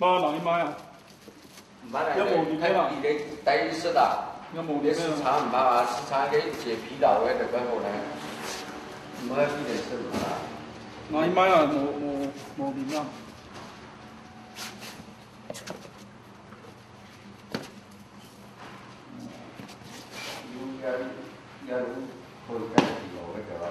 包哪一买啊？要无几片啊？第一说啦，要无你时差唔包啊，时差嘅解疲劳嘅就更好咧。唔好几点说啦。哪一买啊？无面啊？要会更疲劳嘅对吧？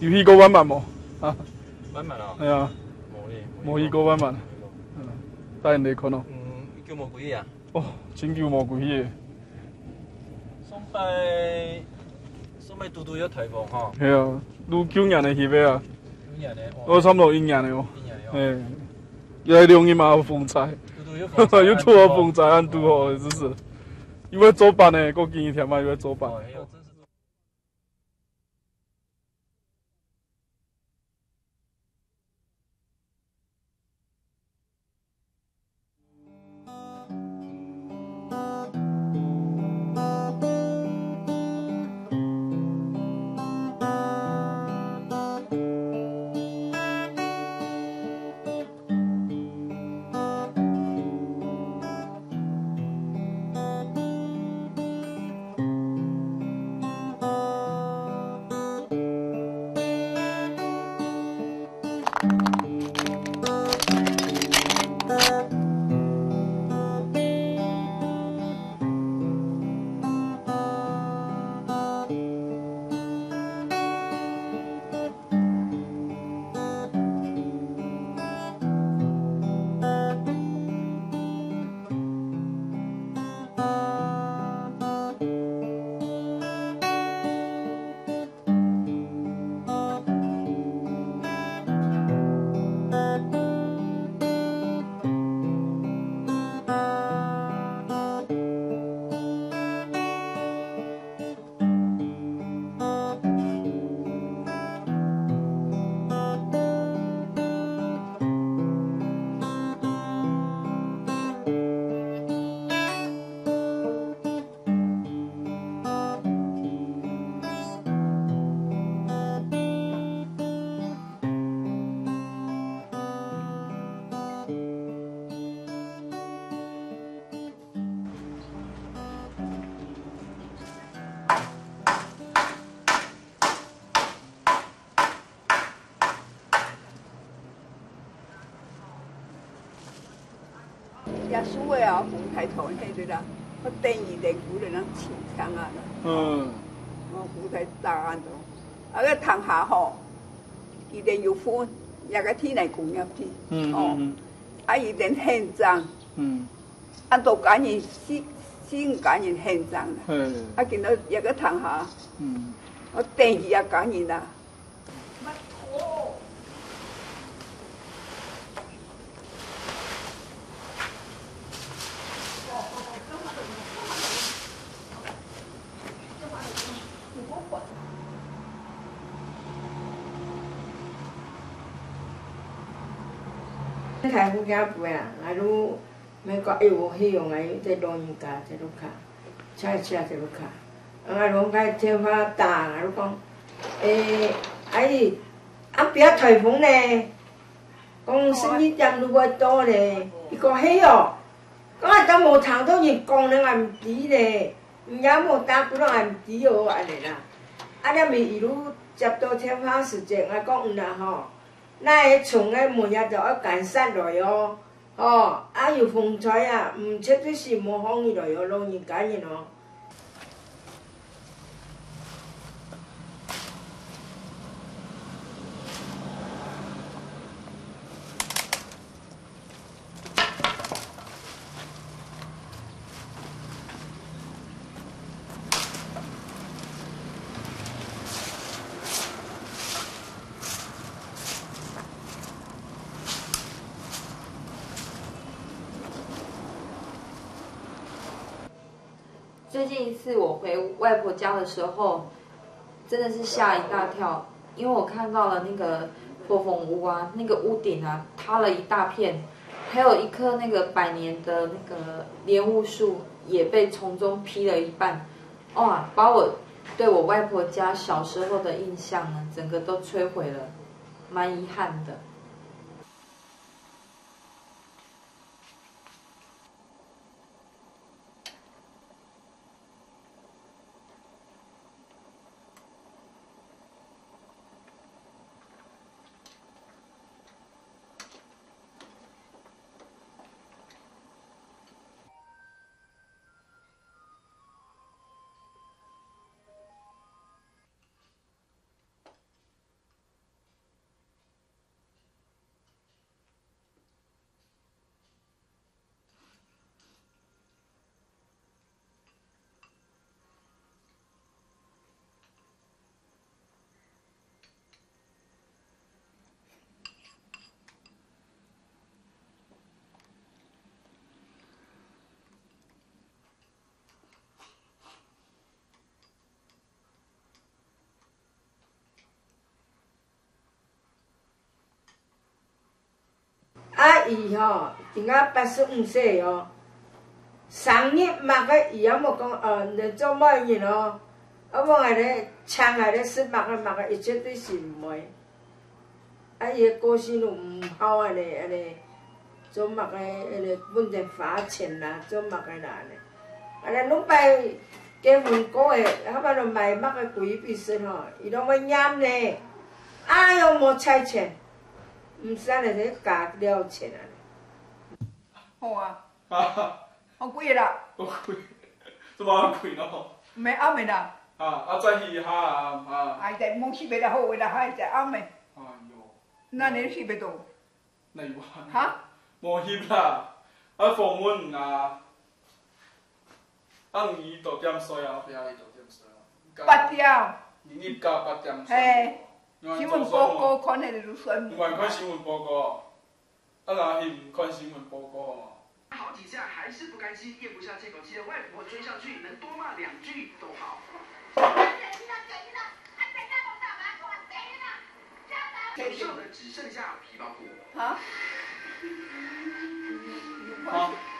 有去过玩无？啊？玩慢哦。系啊。无去过玩慢。带人嚟看咯。叫无几啊？哦，真叫无几嘅。送俾嘟嘟有台风吼。系啊，愈久年嘅翕嘅啊。几年咧？我差唔多1年嘅哦。1年哦。诶，原来容易嘛有风灾，有土有风灾，按拄好的，就是。因为早班呢，过今一天嘛，因为早班。 耶稣的啊，红抬头迄个啦，我第二第古人人唱腔啊啦。我红抬大安度，啊个窗下吼，伊连有风，也个天来供应天。啊伊连现场。啊都感人先感人现场啦。啊见到也个窗下。我第二也感人啦。 台风假不呀，啊如美国有希望哎，在老人家在路卡，车在路卡，啊如个天花大，啊如讲，啊别台风呢，讲生意店愈来多咧，伊讲嘿哦，讲啊都无通到人工人也毋知咧，也无打鼓人也毋知哦安尼啦，啊了咪伊愈接到天花时节，啊讲有啦吼。 咱个厝个门也着要干散落哦，啊有风吹啊，毋切就是无风伊落哦，容易感染哦。最近一次我回外婆家的时候，真的是吓一大跳，因为我看到了那个破风屋啊，那个屋顶啊塌了一大片，还有一棵那个100年的那个莲雾树也被从中劈了一半，哇，把我对我外婆家小时候的印象呢，整个都摧毁了，蛮遗憾的。伊吼，今仔85岁哦，生日嘛个伊也无讲来做某人哦，啊无安尼枪安尼说嘛个，伊绝对是毋会。啊，伊个个性就毋好安尼，做嘛个安尼本地罚钱啦，做嘛个啦安尼。安尼拢摆结婚过个，后摆就买嘛个贵必说吼，伊拢要染呢，哎哟无菜钱。 毋使来这加了钱啊！好啊，啊，好贵啦，好贵，这么贵咯？没暗的啦。再去哈哎，在梦西北的好为了还在暗的。哎哟，那你去不到？那有哈？无翕啦，访问伊就点衰啊，后壁伊就点衰啊。8点。日加8点。嘿。 新闻报告看的就算。唔愿看新闻报告，若翕唔看新闻报告。好几下还是不甘心，咽不下这口气的外婆追上去，能多骂2句都好。口上的只剩下皮包骨。啊？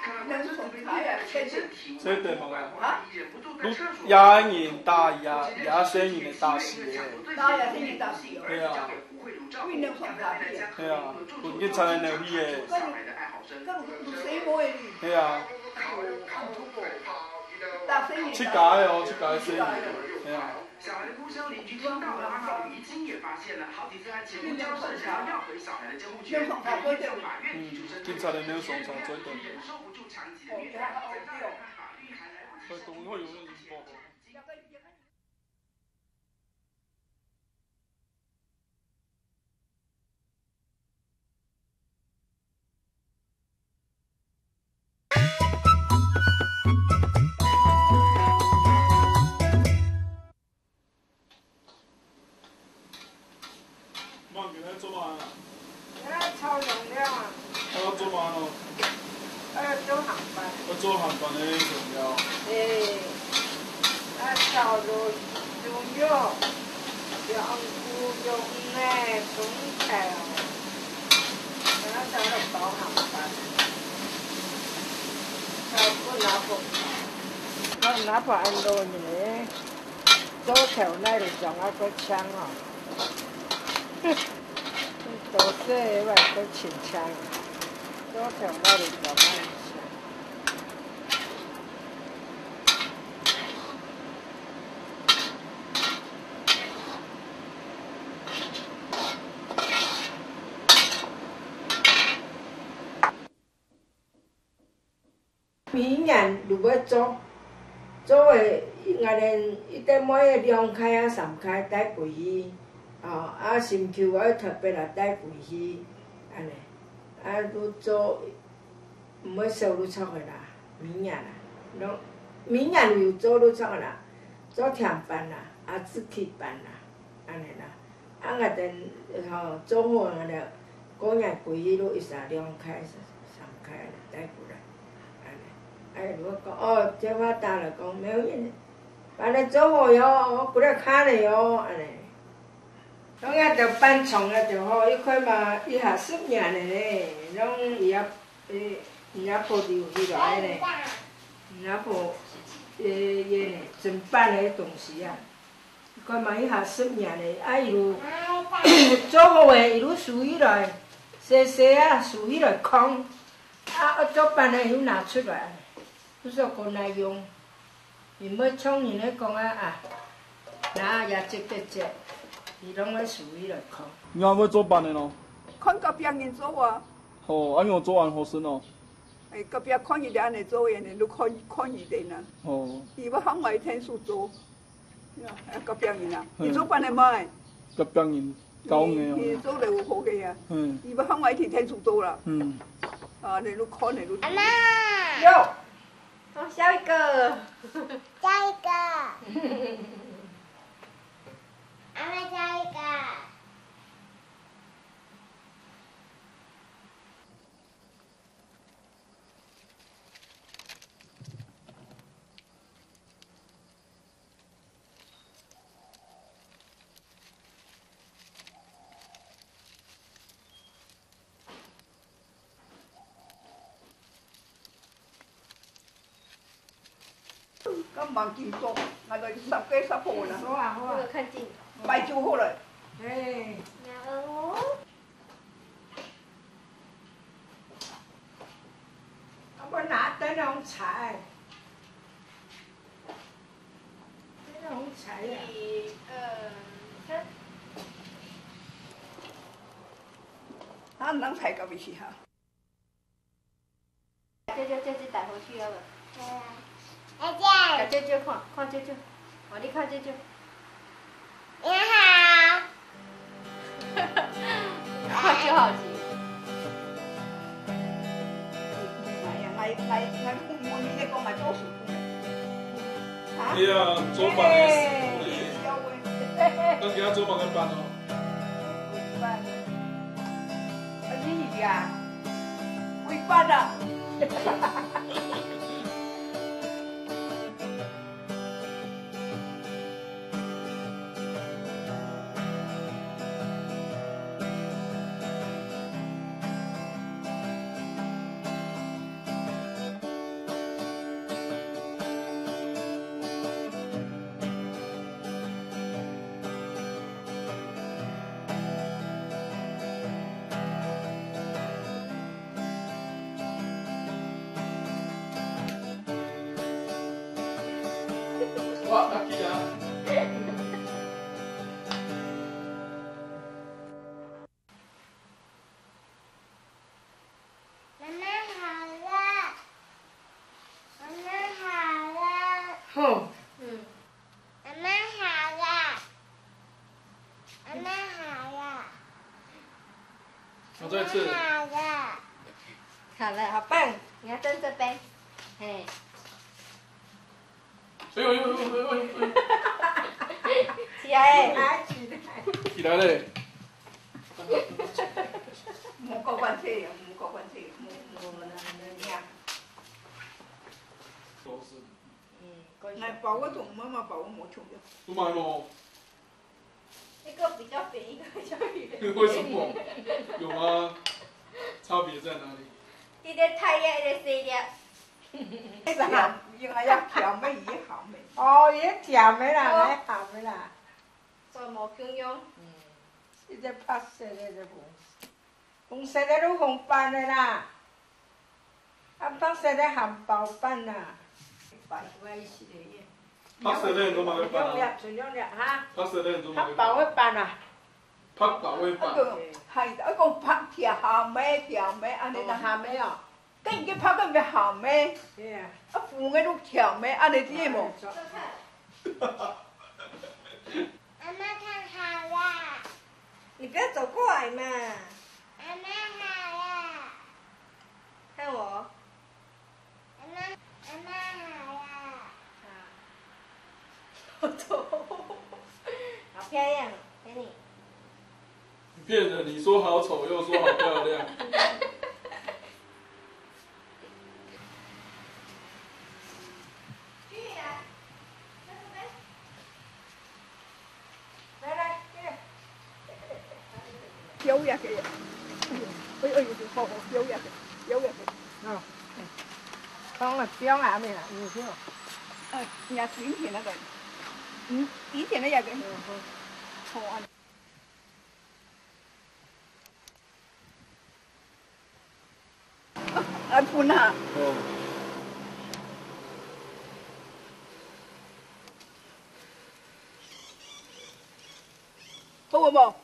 看到观众这边依然全身体无完肤，外婆忍不住对厕所。牙龈大牙声音的大事耶。大牙声音大事哦。对啊。 运动上大片。系啊，本警察来留意诶。系啊。七家的哦，7家的生意。系啊。小孩的哭声，邻居听到了，妈妈已经也发现了，好几次还前不交涉，想要回小孩的监护权，向法院提出申诉。警察的那个送查追等。忍受不住长期的虐待，等到看法律还来不及。会有人报告。 做嘛啊？超容量啊！做嘛咯？做航班。做航班的材料。炒肉牛肉，用菇用呢中菜哦，炒到包航班。拿破安多呢，做条那里上啊个枪哦。 多些外国请枪，多条那里搞慢枪。明年如要做诶，安尼一点每个2开啊3开带贵去。 啊，深秋我特别来带贵去，安尼，愈做，毋要烧愈粗个啦，明年啦，拢明年又做愈粗个啦，做甜饭啦，煮气饭啦，安尼啦，外等做好安尼，果然贵去愈1、2开、3开带过来，安尼，如果讲这我打了讲没有人，把它做好哟，我过来看了哟，安尼。 拢也着搬床啊，着好，伊块嘛，伊下10年嘞，拢伊也人家婆留起来嘞，人家婆呢，整办的东西啊，看嘛伊下10年嘞，啊伊就做好诶，伊就输起来，细啊输起来空，啊做办的伊拿出来，就是讲来用，伊要创人咧讲啊，拿也接，伊拢咧输起来空。你还要做班的咯？看隔壁人做啊，哦，安尼我做完好生哦。哎，隔壁看伊哋安尼做嘅，你都看伊哋啦。哦。伊要向外天数做，隔壁人啊，伊做班的买。隔壁人教的哦。伊做得有好嘅啊。嗯。伊要向外天数做啦。嗯。啊，你都看，你都。阿妈，有，好，下一个，加一个，阿妈加一个。咁忙健做，我哋10幾10號啦，好啊，这个看近，擺就好啦。哎。我拿灯笼彩，灯笼彩呀。1、2、3。啊，人才到尾去哈。这带回去了不？再见。给舅舅看舅舅，你看舅舅。你好。看舅好奇。我父母你咧講係多數工嘅。你啊，做班的，咱今仔做班嘅班哦。你呀，幾班啊？哇，打機啊！妈妈好了，妈妈好了，好。妈妈好了，妈妈好了，我再次。好了。好了，好棒！你要站这边，嘿。哎呦！起来，起来嘞！冇個關係，冇個關係，冇呀。都是。那包我同媽媽包我冇窮嘅。不买咯？一个比较扁，一个比较圆。为什么？有吗？差别在哪里？一个太阳，一个细粒。呢個鹹，應該一條咩魚鹹嘅。哦，伊甜的啦，买鹹的啦。做冇共用。伊只白色的就紅色的都紅斑的啦，啊白色的鹹薄斑啦。白色的。拍攝咧都買去辦啊！盡量略嚇。拍攝咧都買去。黑薄的斑啊。拍薄嘅斑。係，一個拍條鹹嘅，安尼就鹹的哦。跟住拍嗰個鹹嘅，對啊。啊附嘅都條嘅，安尼知冇？妈妈看好了，你不要走过来嘛！妈妈好了，看我。妈妈好了。好丑，好漂亮，给你。你骗人！你说好丑，又说好漂亮。有日嘅，好，有日嘅。讲了表啊没啦？你听。人家今天那个，以前的那个，错啊。分啊。好无？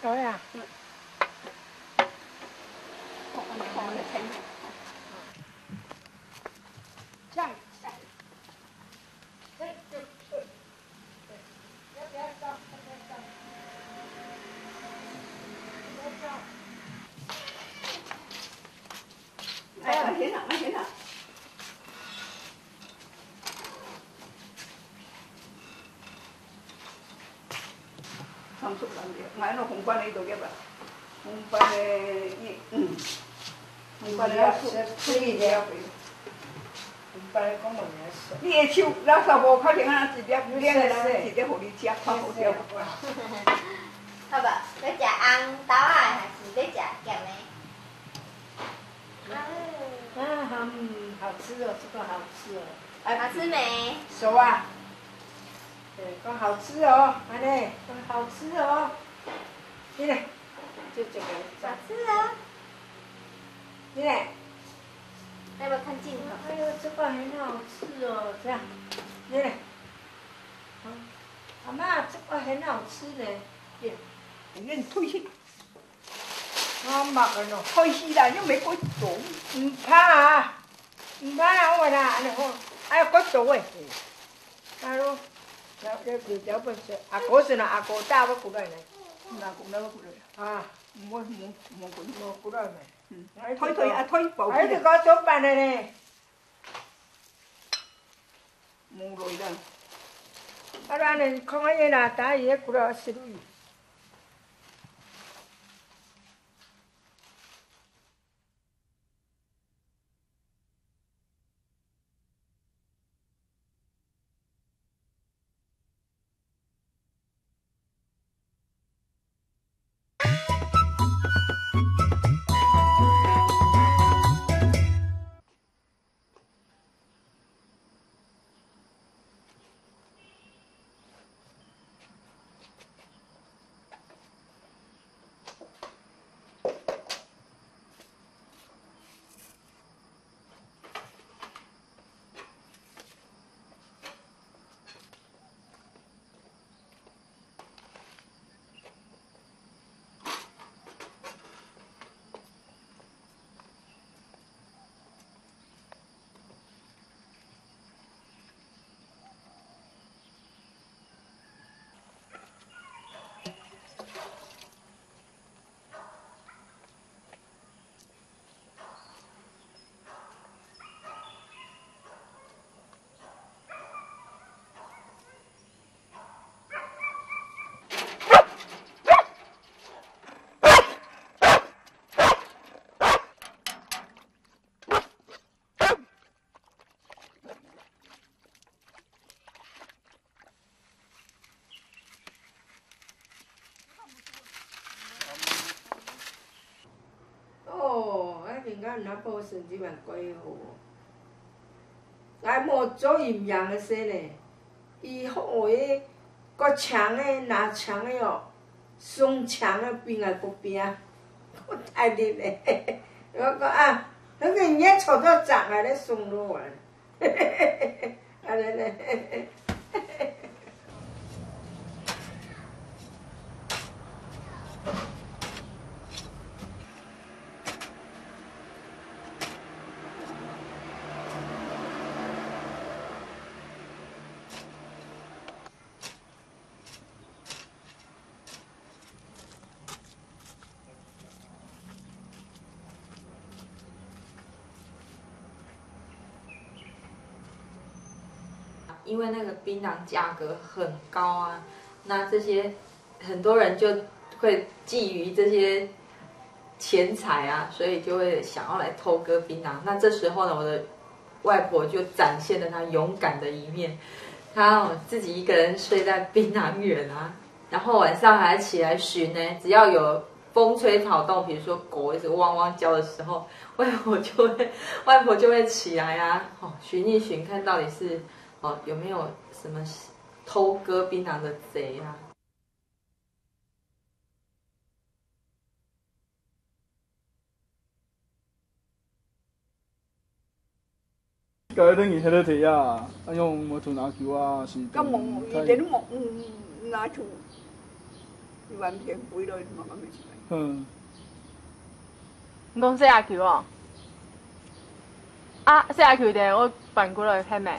有呀。这样。哎，先生，先生。常熟人嘅，我喺度紅關呢度嘅吧，紅關嘅紅關嘅出意嘅。紅關嘅講乜嘢？你嘅手垃圾無可能啊，直接兩個人直接互你食，較好食。好吧，要食紅豆啊，還是要食鹹的？好吃哦，这个好吃哦。好吃沒？熟啊。对，讲好吃哦，安尼，讲好吃哦。你来，就这个。好吃哦。你来。要不要看鏡頭？哎呦，这个很好吃哦，这样。你来。阿媽，这个很好吃呢。你退去。我默个喏。退去啦，你咪過做。唔怕啊，唔怕啦，我話啦，安尼好，哎呀，嗰做誒。哎呦。了不起，阿哥是阿哥帶我過來呢。阿哥帶我過來。啊，冇過來咪。推啊推步。喺度講早辦咧。冇來啦。啊，咱呢看下嘢啦，打嘢過來食lui。人家报成绩蛮高哦，俺莫做营养的些呢，伊好诶，个强诶，拿强诶哦，松强诶边个个边，我太厉嘞！我讲啊，那个热炒到长啊，咧松肉啊，啊咧咧。因为那个槟榔价格很高啊，那这些很多人就会觊觎这些钱财啊，所以就会想要来偷割槟榔。那这时候呢，我的外婆就展现了她勇敢的一面，她自己一个人睡在槟榔园啊，然后晚上还起来巡呢，只要有风吹草动，比如说狗一直汪汪叫的时候，外婆就会起来啊，巡一巡，看到底是有没有什么偷割槟榔的贼啊。个等于迄个提啊，用摩托拿球啊，是。咁冇，伊哋都冇拿球，伊完全背落慢慢咪起来。嗯。你讲射球哦？啊，射球的我搬过来睇咩？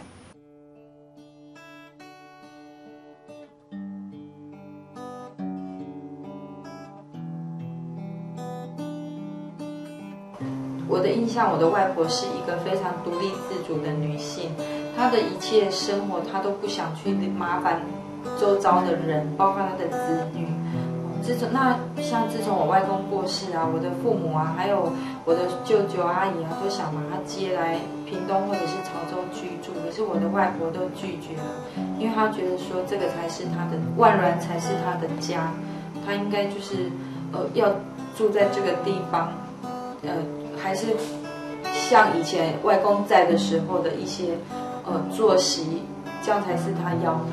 我的印象，我的外婆是一个非常独立自主的女性，她的一切生活她都不想去麻烦周遭的人，包括她的子女。自从我外公过世啊，我的父母啊，还有我的舅舅阿姨啊，都想把她接来屏东或者是潮州居住，可是我的外婆都拒绝了，因为她觉得说这个才是她的万峦，才是她的家，她应该就是要住在这个地方，还是像以前外公在的时候的一些作息，这样才是他要的。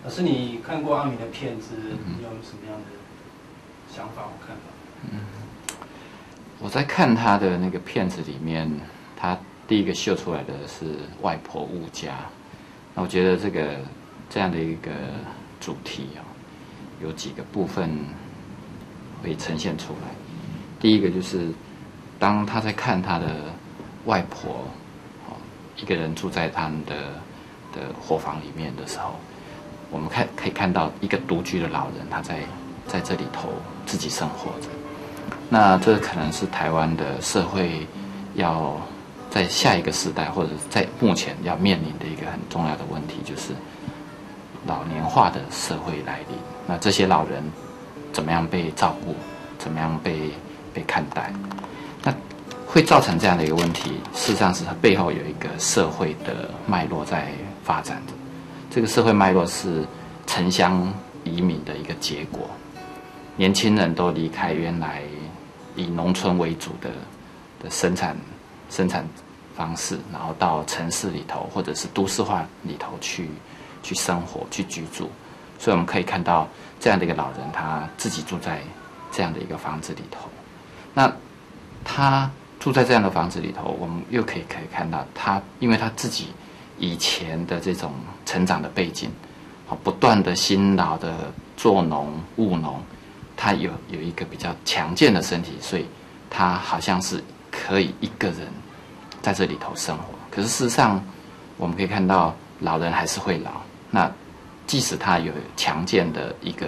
老师，你看过阿明的片子，你有什么样的想法或看法？我在看他的那个片子里面，他第一个秀出来的是外婆物家。那我觉得这样的一个主题有几个部分会呈现出来。第一个就是当他在看他的外婆一个人住在他们的伙房里面的时候，我们可以看到一个独居的老人，他在这里头自己生活着。那这可能是台湾的社会要在下一个时代，或者在目前要面临的一个很重要的问题，就是老年化的社会来临。那这些老人怎么样被照顾，怎么样被看待？那会造成这样的一个问题，事实上是它背后有一个社会的脉络在发展的。这个社会脉络是城乡移民的一个结果，年轻人都离开原来以农村为主的生产方式，然后到城市里头或者是都市化里头去生活去居住。所以我们可以看到这样的一个老人，他自己住在这样的一个房子里头。那他住在这样的房子里头，我们又可以看到他，因为他自己以前的这种成长的背景，不断的辛劳的做农务农，他有一个比较强健的身体，所以他好像是可以一个人在这里头生活。可是事实上，我们可以看到老人还是会老。那即使他有强健的一个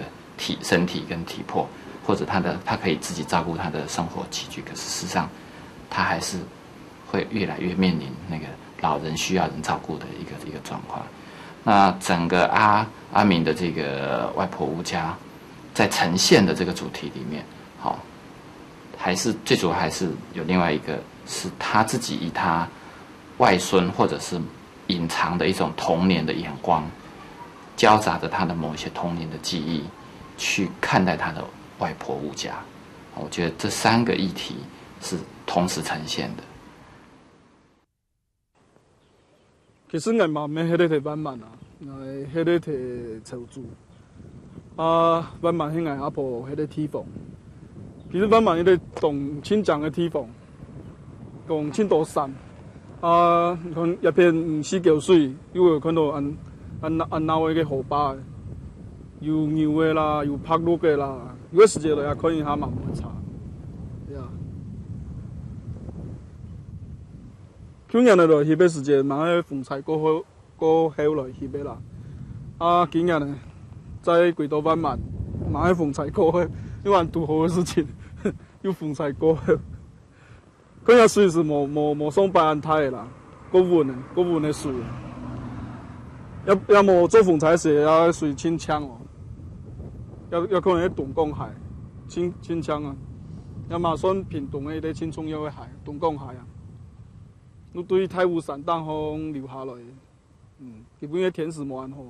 身体跟体魄，或者他可以自己照顾他的生活起居，可是事实上他还是会越来越面临那个老人需要人照顾的一个状况。那整个阿明的这个外婆屋家在呈现的这个主题里面，还是最主要还是有另外一个是他自己以他外孙或者是隐藏的一种童年的眼光，交杂着他的某一些童年的记忆去看待他的外婆屋家。我觉得这三个议题是同时呈现的。其实我嘛免迄个摕慢慢啊，迄个摕潮州，慢慢迄个阿婆迄个铁缝，其实慢慢迄个动亲长的铁缝，讲青岛山，看叶片4嚿水，又有看到安老的个河坝，有牛的啦，有拍鹿的啦，有个时节就也可以下嘛无差，呀。去年的就翕个时节，嘛迄风采过好来翕个啦。啊，今年呢，在轨道弯慢，嘛迄风采过好，因为拄好的事情，有风采过好。可能水是无送白安泰的啦，够稳的水。要么做风采时要水清呛哦，要可能喺东港海，清呛啊，要么算屏东的青葱腰的海，东港海啊。你对太湖山当风流下来，基本嘅天时无安好。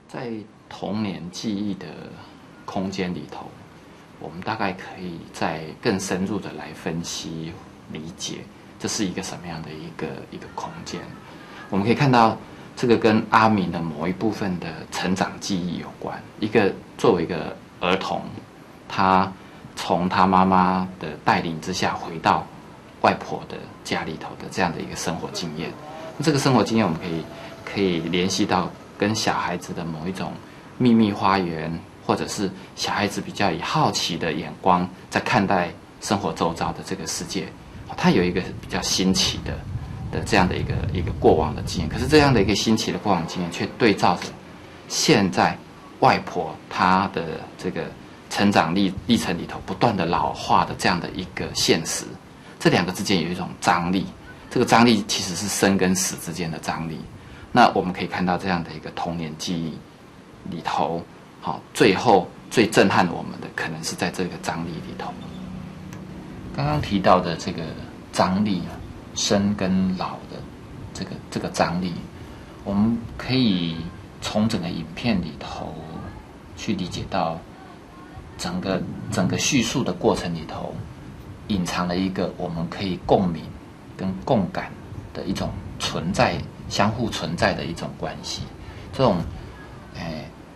在童年记忆的空间里头，我们大概可以再更深入的来分析理解，这是一个什么样的一个空间。我们可以看到，这个跟阿明的某一部分的成长记忆有关。作为一个儿童，他从他妈妈的带领之下回到外婆的家里头的这样的一个生活经验。这个生活经验，我们可以联系到跟小孩子的某一种秘密花园，或者是小孩子比较以好奇的眼光在看待生活周遭的这个世界，他有一个比较新奇的这样的一个过往的经验。可是这样的一个新奇的过往经验，却对照着现在外婆她的这个成长历程里头不断的老化的这样的一个现实，这两个之间有一种张力。这个张力其实是生跟死之间的张力。那我们可以看到这样的一个童年记忆里头，最后最震撼我们的，可能是在这个张力里头。刚刚提到的这个张力，生跟老的这个张力，我们可以从整个影片里头去理解到，整个叙述的过程里头，隐藏了一个我们可以共鸣跟共感的一种存在。相互存在的一种关系，这种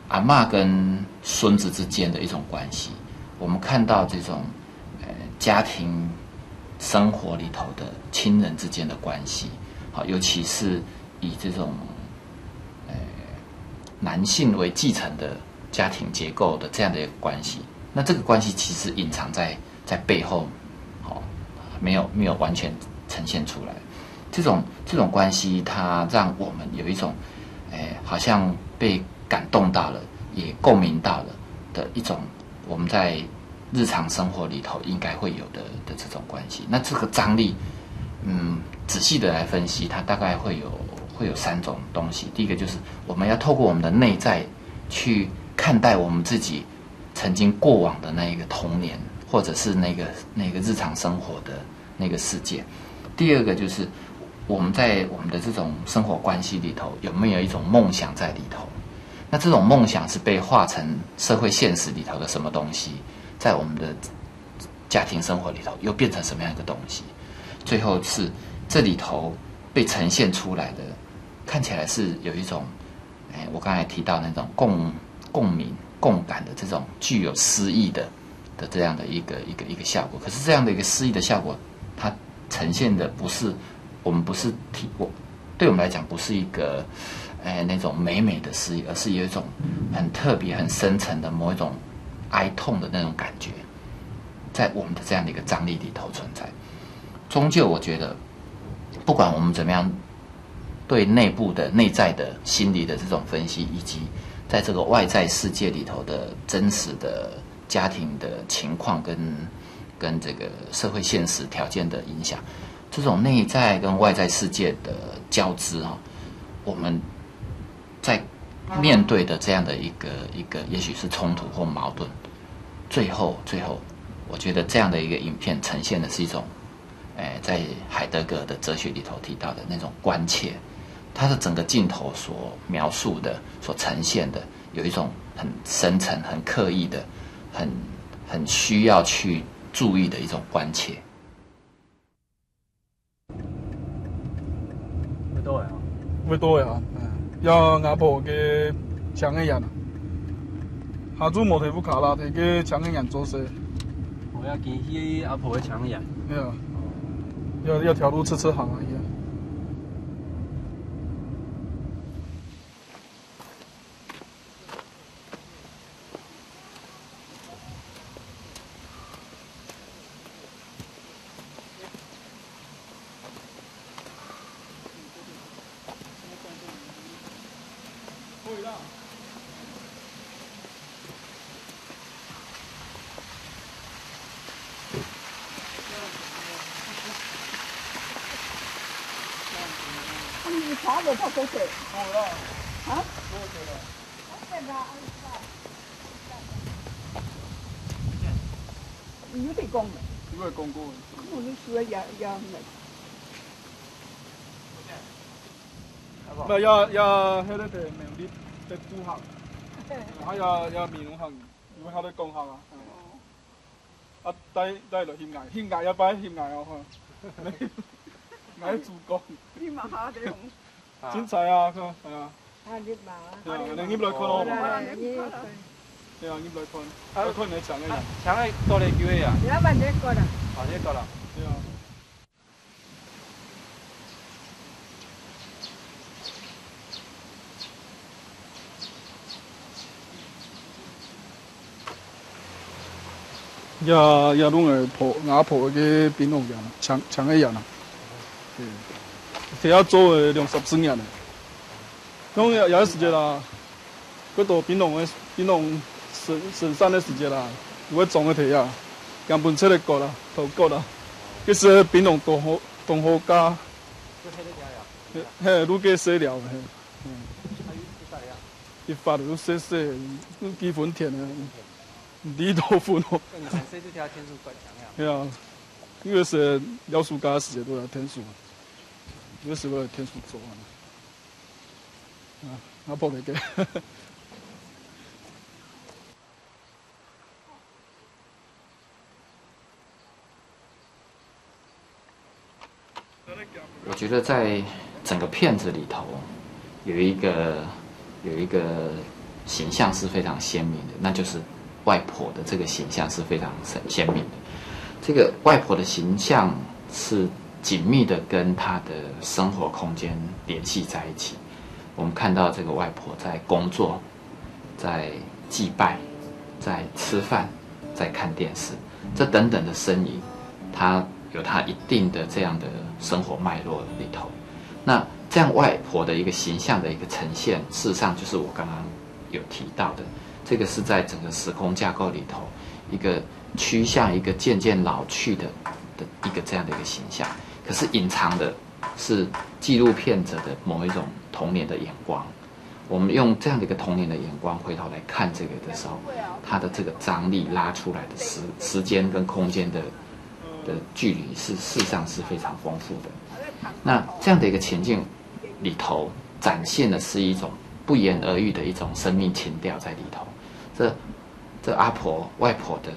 阿嬷跟孙子之间的一种关系，我们看到这种家庭生活里头的亲人之间的关系，尤其是以这种男性为继承的家庭结构的这样的一个关系，那这个关系其实隐藏在背后，没有完全呈现出来。这种关系，它让我们有一种，好像被感动到了，也共鸣到了的一种我们在日常生活里头应该会有的这种关系。那这个张力，仔细的来分析，它大概会有3种东西。第一个就是我们要透过我们的内在去看待我们自己曾经过往的那一个童年，或者是那个日常生活的那个世界。第二个就是我们在我们的这种生活关系里头，有没有一种梦想在里头？那这种梦想是被化成社会现实里头的什么东西，在我们的家庭生活里头又变成什么样的东西？最后是这里头被呈现出来的，看起来是有一种，我刚才提到那种共鸣、共感的这种具有诗意的这样的一个效果。可是这样的一个诗意的效果，它呈现的不是。我们不是对我们来讲不是一个，那种美的诗意，而是有一种很特别、很深沉的某一种哀痛的那种感觉，在我们的这样的一个张力里头存在。终究，我觉得，不管我们怎么样对内部的、内在的、心理的这种分析，以及在这个外在世界里头的真实的家庭的情况跟这个社会现实条件的影响。这种内在跟外在世界的交织我们在面对的这样的一个也许是冲突或矛盾，最后，我觉得这样的一个影片呈现的是一种，在海德格的哲学里头提到的那种关切，它的整个镜头所描述的、所呈现的，有一种很深层、很刻意的、很需要去注意的一种关切。会多呀，要阿婆嘅强嘅人，下主冇提副卡啦，提嘅强嘅人做事。我要给迄阿婆的强养。对啊，要条路吃行啊，伊。你爬不爬过去？好了。啊？你得讲的。你会讲过。我你说也没。唔呀，迄个地名啲啲租客，呀面农行，如果喺度講下啊。啊，低落欠捱一擺欠捱啊，捱主講。你嘛下地方。精彩啊，係啊。啊，你嘛。係啊，你入來看咯。係啊，入來看，看你強嘅人。強嘅多嚟叫呀？兩萬一個啦。哦，一個啦。係啊。呀，拢係牙婆嘅邊路人，強嘅人啊。提下做嘅20-30年，咁有啲時間啦，嗰度邊農神山嘅時間啦，如果種嘅提啊，根本出嚟過啦，頭過啦，其實邊農同好家，係都幾細條嘅，一發都細細，幾分田啊，地多分哦。係啊，因為是要暑假時間都係天數。有時候天數做啊，阿婆嚟嘅。我觉得在整个片子里头，有一个形象是非常鲜明的，那就是外婆的这个形象是非常鲜明的。这个外婆的形象是紧密的跟她的生活空间联系在一起。我们看到这个外婆在工作，在祭拜，在吃饭，在看电视，这等等的身影，她有她一定的这样的生活脉络里头。那这样外婆的一个形象的一个呈现，事实上就是我刚刚有提到的，这个是在整个时空架构里头一个趋向一个渐渐老去的一个这样的一个形象。可是隐藏的是纪录片者的某一种童年的眼光。我们用这样的一个童年的眼光回头来看这个的时候，它的这个张力拉出来的时间跟空间的距离事实上是非常丰富的。那这样的一个情境里头，展现的是一种不言而喻的一种生命情调在里头。这阿婆外婆的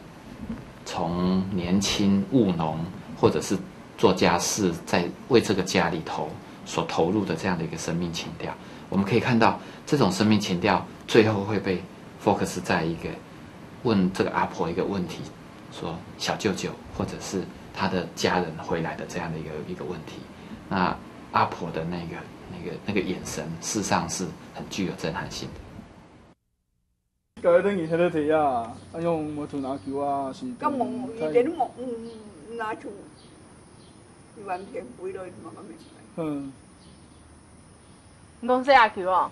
从年轻务农或者是做家事，在为这个家里头所投入的这样的一个生命情调，我们可以看到这种生命情调最后会被 focus 在一个问这个阿婆一个问题，说小舅舅或者是他的家人回来的这样的一个问题。那阿婆的那个眼神，事实上是很具有震撼性的。嗰等於喺度睇啊，用冇同阿舅啊，是。咁冇，以前都冇拿出，完全背落冇咁明白。嗯。你講四阿舅哦？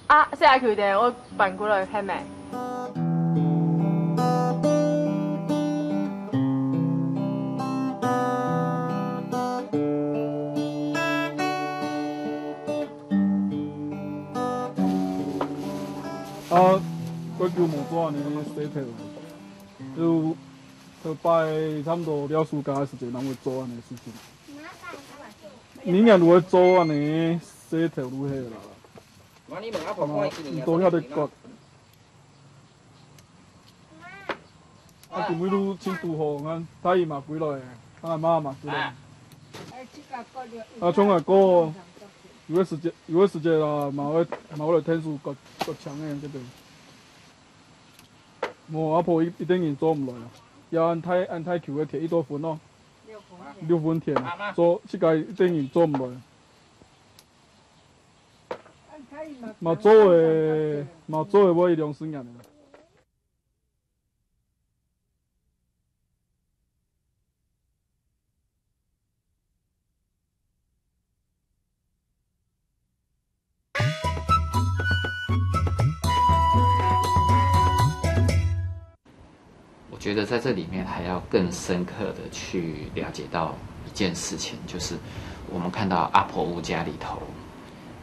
啊，四阿舅定我搬過來睇咩？啊，嗰叫冇咗呢洗頭，就拜差唔多了暑假嘅時間，人會做安尼事情。明年如果做安尼洗頭如何啦？多遐个角。啊，今尾愈清除好，咱太伊嘛归落来，阿妈嘛归落来。啊，从来个有个时节啦，嘛有天数够强诶，这个。无阿婆一定人做唔来啊，要按太求个摕1多分咯，6分摕，做即个一定人做唔来。嘛做诶，我伊良心眼诶。我觉得在这里面还要更深刻的去了解到一件事情，就是我们看到阿婆屋家里头，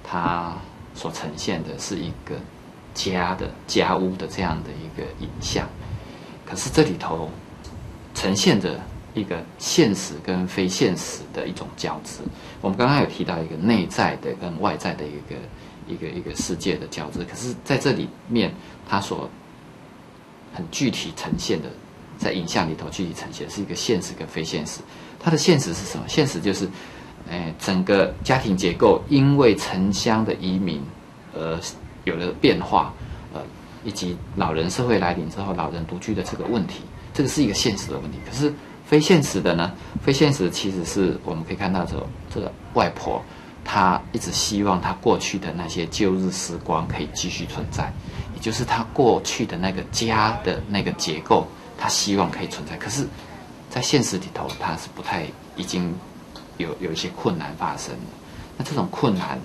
它所呈现的是一个家屋的这样的一个影像，可是这里头呈现着一个现实跟非现实的一种交织。我们刚刚有提到一个内在的跟外在的一个世界的交织，可是在这里面它所很具体呈现的，在影像里头具体呈现的是一个现实跟非现实。它的现实是什么？现实就是，整个家庭结构因为城乡的移民而有了变化，以及老人社会来临之后，老人独居的这个问题，这个是一个现实的问题。可是非现实的呢？非现实其实是我们可以看到这个外婆，她一直希望她过去的那些旧日时光可以继续存在，也就是她过去的那个家的那个结构，她希望可以存在。可是，在现实里头，她是不太已经有一些困难发生了。那这种困难，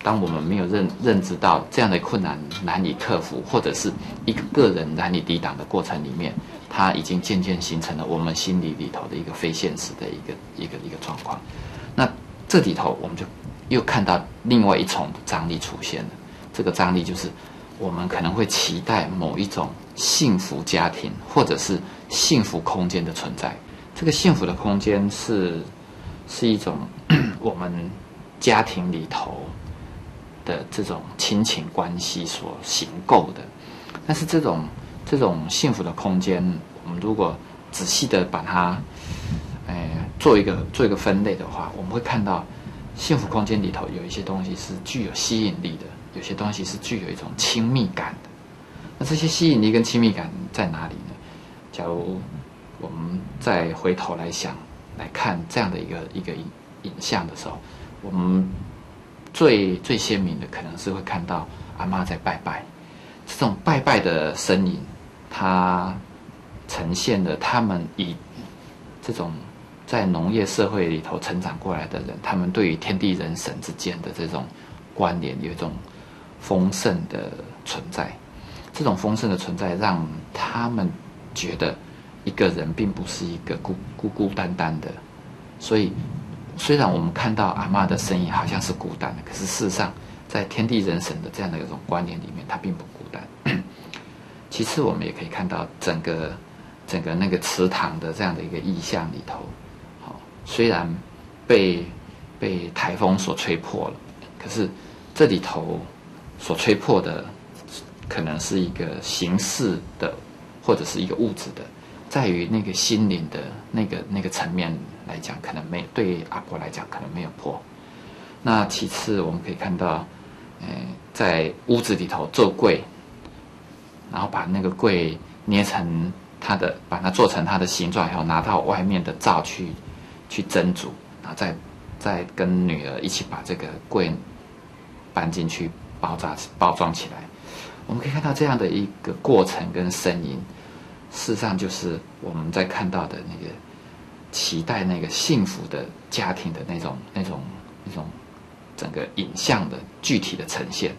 当我们没有认知到这样的困难难以克服，或者是一个人难以抵挡的过程里面，它已经渐渐形成了我们心里头的一个非现实的一个状况。那这里头我们就又看到另外一重张力出现了。这个张力就是我们可能会期待某一种幸福家庭或者是幸福空间的存在。这个幸福的空间是一种我们家庭里头的这种亲情关系所形构的。但是这种幸福的空间，我们如果仔细的把它做一个分类的话，我们会看到幸福空间里头有一些东西是具有吸引力的，有些东西是具有一种亲密感的。那这些吸引力跟亲密感在哪里呢？假如我们再回头来看这样的一个影像的时候，我们最鲜明的可能是会看到阿嬷在拜拜。这种拜拜的身影，它呈现了他们以这种在农业社会里头成长过来的人，他们对于天地人神之间的这种关联，有一种丰盛的存在。这种丰盛的存在让他们觉得一个人并不是一个孤单单的。所以虽然我们看到阿嬷的身影好像是孤单的，可是事实上在天地人神的这样的一种观念里面，它并不孤单。其次我们也可以看到整个那个祠堂的这样的一个意象里头，虽然被台风所吹破了，可是这里头所吹破的可能是一个形式的，或者是一个物质的，在于那个心灵的那个层面来讲，可能对阿婆来讲可能没有破。那其次我们可以看到，在屋子里头做柜，然后把那个柜捏成把它做成它的形状以后，拿到外面的灶去蒸煮，然后再跟女儿一起把这个柜搬进去包装起来。我们可以看到这样的一个过程跟声音，事实上就是我们在看到的那个期待那个幸福的家庭的那种整个影像的具体的呈现。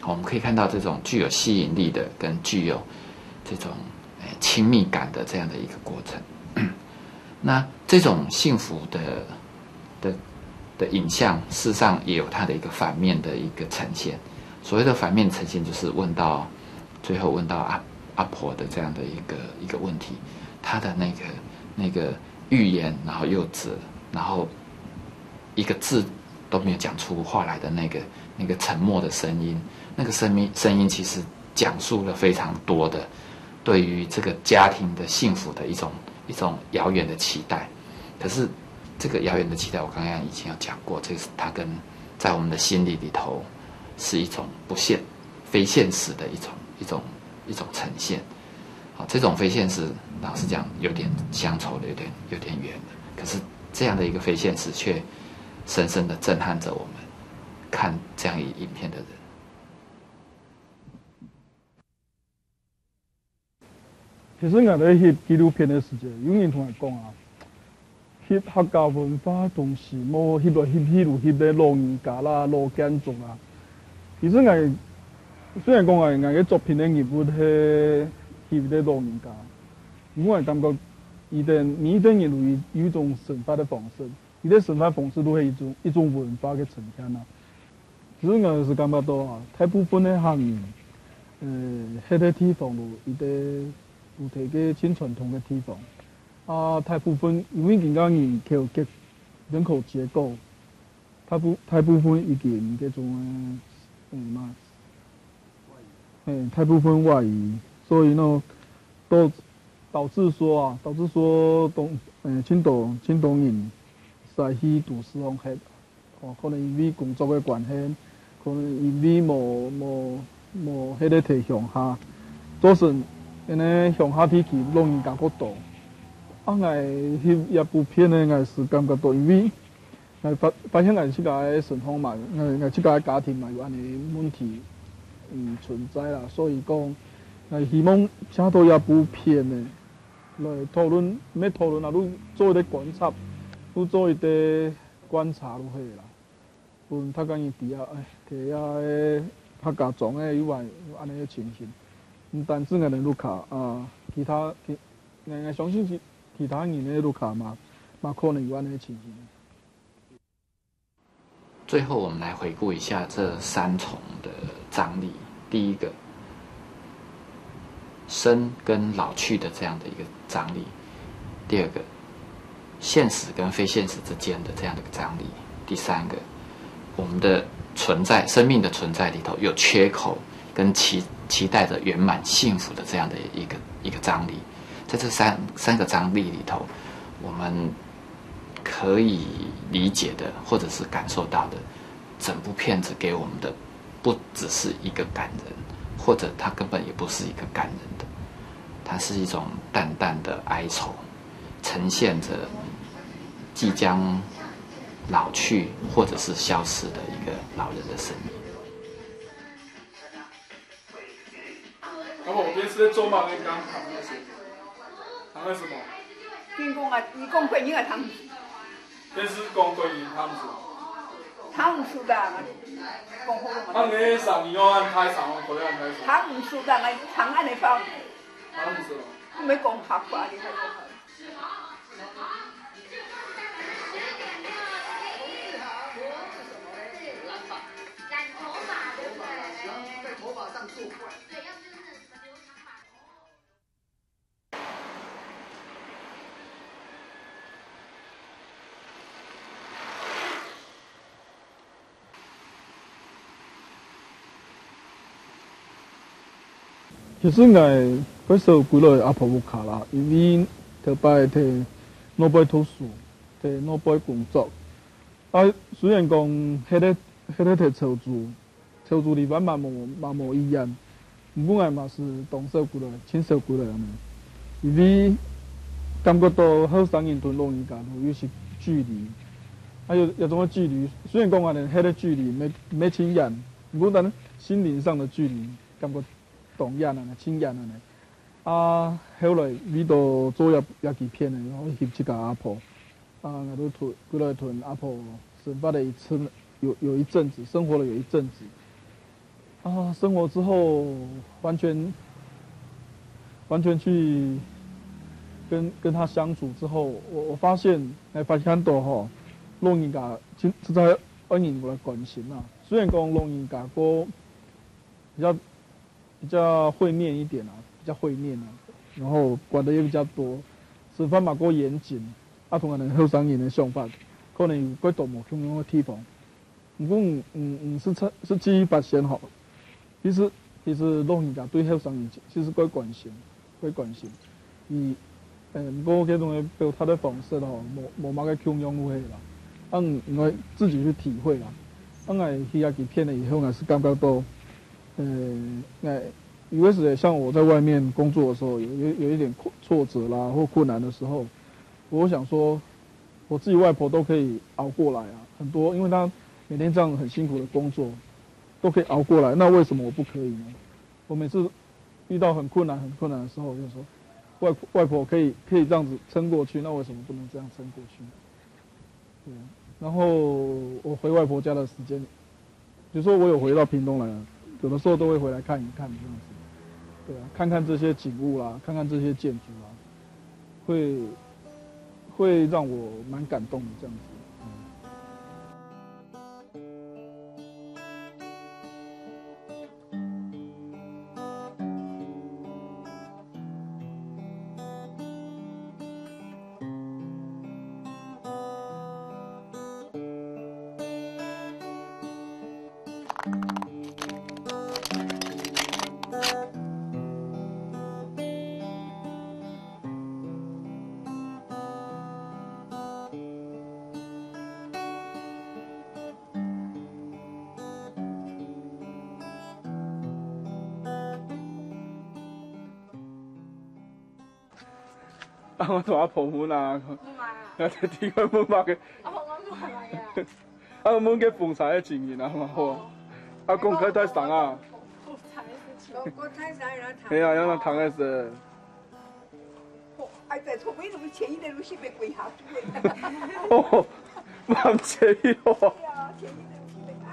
我们可以看到这种具有吸引力的跟具有这种亲密感的这样的一个过程。那这种幸福的影像，事实上也有它的一个反面的一个呈现。所谓的反面呈现，就是最后问到阿婆的这样的一个问题，她的那个欲言，然后又止，然后一个字都没有讲出话来的那个沉默的声音，那个声音其实讲述了非常多的对于这个家庭的幸福的一种遥远的期待。可是这个遥远的期待，我刚刚以前有讲过，这个是它跟在我们的心里头是一种非现实的一种呈现。好，这种非现实，老实讲有点乡愁的，有点远的。可是这样的一个非现实，却深深的震撼着我们看这样影片的人。其实我在翕纪录片的时候，有人同我讲啊，翕客家文化东西，莫翕咧老人家啦、老建筑啦。其实虽然讲我嘅作品的业务係翕咧老人家，我感觉你一定有一种神化的方式，你的神化方式都是一种文化嘅呈现啦。其实我是感觉到啊，大部分的行业，迄个地方伊哋有提个真传统的地方，啊，大部分因为人家人口结构，大部分已经嗰种大部分外移，所以呢，都导致说青岛人在去都市方翕，可能因为工作的关系，可能因为无迄个地乡下，造成因为乡下地区老人家较多。我翕一部片呢，我是感觉到，因为发现我这个情况嘛，我这个家庭嘛有安尼问题存在啦，所以讲，希望写到一部片呢，来讨论，咩讨论啊？你做一个观察，你做一个观察就可以啦。分他讲伊底下底下的客家庄的有安尼的情形，唔单止我哋路卡啊，我相信其他人的路卡嘛可能有安尼的情形。最后，我们来回顾一下这3重的张力。第一个，生跟老去的这样的一个张力；第二个，现实跟非现实之间的这样的一个张力；第三个，我们的存在，生命的存在里头有缺口，跟期待着圆满幸福的这样的一个张力。在这三个张力里头，我们可以理解的，或者是感受到的，整部片子给我们的不只是一个感人，或者它根本也不是一个感人的，它是一种淡淡的哀愁，呈现着即将老去或者是消失的一个老人的生命。然后我边是在做嘛，跟刚谈那些，谈了什么？听讲啊，伊讲过年啊，汤电视讲过年汤子。汤唔输的，讲好了嘛。那你上年我安排上，可能安排上。汤唔输的，我汤安尼放。汤唔输。没讲客话，你睇讲。在头发上做怪。其实我收几落阿婆木卡啦，因为特别摕诺贝尔图书，摕诺贝尔工作。啊，虽然讲迄个摕抄书里面嘛无一样，不过嘛是动手几落，亲手几落安尼。因为感觉到后生人同老人家有些距离，有种距离。虽然讲安尼迄个距离没亲远，不过但心灵上的距离感觉。动人啊，亲人啊，啊，后来为到做一期片的，然后翕这个阿婆，啊，我都过来屯阿婆生活了有一阵子，生活了有一阵子，啊，生活之后完全去跟他相处之后，我发现到吼，老人家实在恩人来关心啊，虽然讲老人家个比较会念一点啊，比较会念啊，然后管的也比较多，吃饭嘛够严谨，啊，同人后生人的想法，可能有几多无同样的地方，不过是记忆发现吼，其实老人家对后生其实怪关心。不过迄种的表他的方式吼，无嘛个强用有迄啦，应该自己去体会啦。爱去下去片了以后，还是感觉到，有的时候像我在外面工作的时候，有一点挫折啦或困难的时候，我想说，我自己外婆都可以熬过来啊，很多，因为她每天这样很辛苦的工作，都可以熬过来，那为什么我不可以呢？我每次遇到很困难的时候，我就说，外婆可以这样子撑过去，那为什么不能这样撑过去？对，然后我回外婆家的时间，比如说我有回到屏东来了，有的时候都会回来看一看这样子，对啊，看看这些景物啦，看看这些建筑啦，会让我蛮感动的这样子。我同阿婆母啊，我就听佢母妈嘅。阿婆我母係咪啊？阿母嘅風采嘅情形啊嘛好。阿公佢太爽啊。我太爽了，係啊，有人糖嘅是。哎，在从尾路前一点路西北跪下去哦，蛮惬意哦。前一点路西北啊。